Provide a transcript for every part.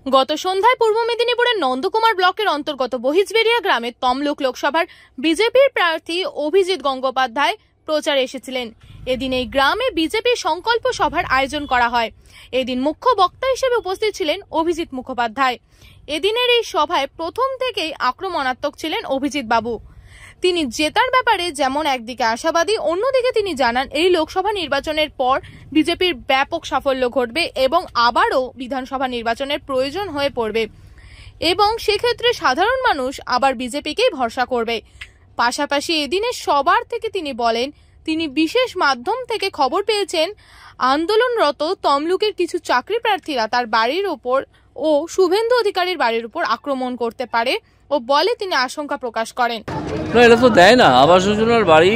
গত সন্ধ্যায় পূর্ব মেদিনীপুরের নন্দকুমার ব্লকের অন্তর্গত বহিজবেড়িয়া গ্রামে তমলুক লোকসভার বিজেপির প্রার্থী অভিজিৎ গঙ্গোপাধ্যায় প্রচারে এসেছিলেন। এদিন এই গ্রামে বিজেপির সংকল্প সভার আয়োজন করা হয়। এদিন মুখ্য বক্তা হিসেবে উপস্থিত ছিলেন অভিজিৎ মুখোপাধ্যায়। এদিনের এই সভায় প্রথম থেকেই আক্রমণাত্মক ছিলেন অভিজিৎ বাবু। তিনি জেতার ব্যাপারে যেমন একদিকে আশাবাদী, অন্যদিকে তিনি জানান এই লোকসভা নির্বাচনের পর বিজেপির ব্যাপক সাফল্য ঘটবে এবং আবারও বিধানসভা নির্বাচনের প্রয়োজন হয়ে পড়বে এবং সেক্ষেত্রে সাধারণ মানুষ আবার বিজেপিকেই ভরসা করবে। পাশাপাশি এদিনের সবার থেকে তিনি বলেন, তিনি বিশেষ মাধ্যম থেকে খবর পেয়েছেন আন্দোলনরত তমলুকের কিছু চাকরি প্রার্থীরা তার বাড়ির উপর ও শুভেন্দু অধিকারীর বাড়ির উপর আক্রমণ করতে পারে ও বলে তিনি আশঙ্কা প্রকাশ করেন। না, এটা তো দেয় না। আবাস যোজনার বাড়ি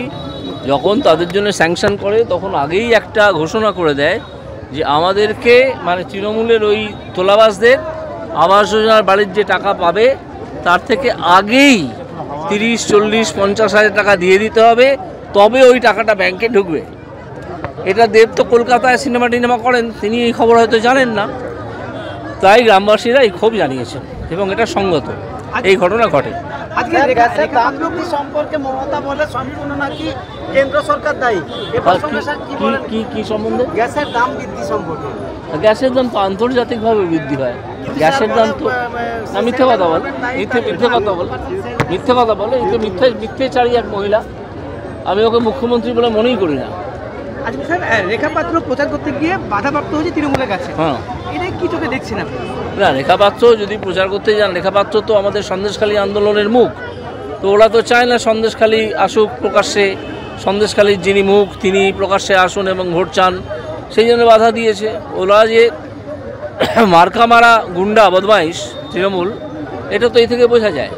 যখন তাদের জন্য স্যাংশন করে তখন আগেই একটা ঘোষণা করে দেয় যে আমাদেরকে মানে তৃণমূলের ওই তোলাবাসদের আবাস যোজনার বাড়ির যে টাকা পাবে তার থেকে আগেই 30, 40, 50 হাজার টাকা দিয়ে দিতে হবে, তবে ওই টাকাটা ব্যাংকে ঢুকবে। এটা দেব তো কলকাতায় সিনেমা টিনেমা করেন, তিনি এই খবর হয়তো জানেন না, তাই গ্রামবাসীরা এই ক্ষোভ জানিয়েছেন এবং এটা সঙ্গত, এই ঘটনা ঘটে। আজকে গ্যাসের দাম বৃদ্ধি সম্পর্কে মমতা বলে সম্পূর্ণ নাকি কেন্দ্র সরকার দায়ী। কি সম্বন্ধে? গ্যাসের দাম বৃদ্ধি সম্পর্কে। গ্যাসের দাম তো আন্তর্জাতিকভাবে বৃদ্ধি হয়। গ্যাসের দাম তো না, মিথ্যে কথা বলে, মিথ্যেচারী এক মহিলা। আমি ওকে মুখ্যমন্ত্রী বলে মনেই করি না। আজকে স্যার রেখা পাত্র প্রচার করতে গিয়ে বাধাপ্রাপ্ত হয়েছে তৃণমূলের কাছে। হ্যাঁ, এটা কি চোখে দেখছেন আপনি? না, রেখা পাত্র যদি প্রচার করতে যান, রেখা পাত্র তো আমাদের সন্দেশখালী আন্দোলনের মুখ, তো ওরা তো চায় না সন্দেশখালী আসুক প্রকাশ্যে। সন্দেশখালীর যিনি মুখ তিনি প্রকাশ্যে আসুন এবং ভোট চান, সেই জন্য বাধা দিয়েছে। ওরা যে মার্কা মারা গুন্ডা বদমাইশ তৃণমূল, এটা তো এই থেকে বোঝা যায়।